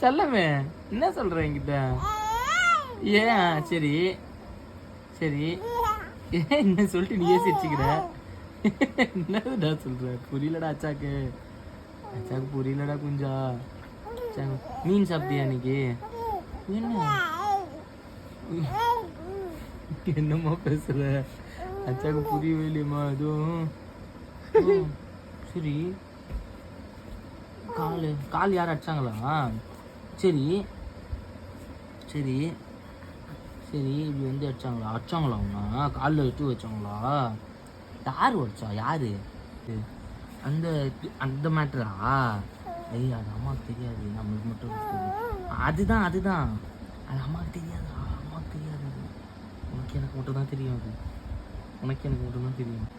செல்லமே என்ன சொல்ற என்கிட்ட? ஏன் சரி சரி என்ன சொல்லிட்டு நீயே சிரிச்சுக்கிற? என்னடா சொல்ற? புரியலடா அச்சாக்கு. அச்சாக்கு புரியலடா குஞ்சா. மீன் சாப்பிட்டியா இன்னைக்கு? என்ன என்னம்மா பேசுற? அச்சாக்கு புரியவே இல்லையம்மா எதுவும். சரி கால் யாரும் அடிச்சாங்களா? சரி சரி சரி இப்படி வந்து அடிச்சாங்களா அவங்க காலில் வச்சு வச்சாங்களா? யார் வச்சா? யாரு அந்த அந்த மேட்டரா? ஐயா அது அம்மாவுக்கு தெரியாது, நம்மளுக்கு மட்டும் அதுதான் அது அம்மாவுக்கு தெரியாதா? அம்மாவுக்கு தெரியாது, உனக்கு எனக்கு மட்டும் தான் தெரியும். அது உனக்கு எனக்கு மட்டும் தான் தெரியும்.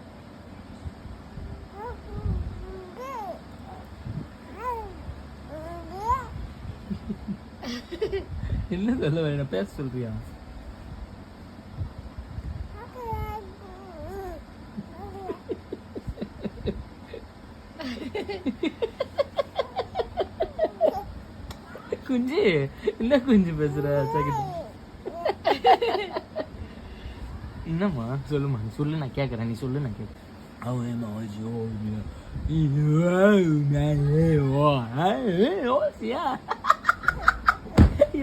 என்ன சொல்ல வர? என்ன பேச சொல்றியா? குஞ்சு என்ன குஞ்சு பேசுற? என்னம்மா சொல்லுமா, நீ சொல்லு, நான் கேட்கறேன். நீ சொல்லு, நான் கேட்கறேன்.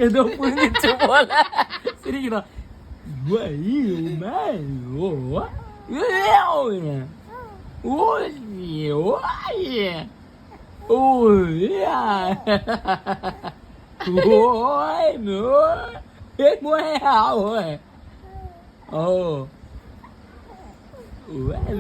ஏதோ புரிஞ்சிச்சு போல சிரிக்கிறான். Oh, well,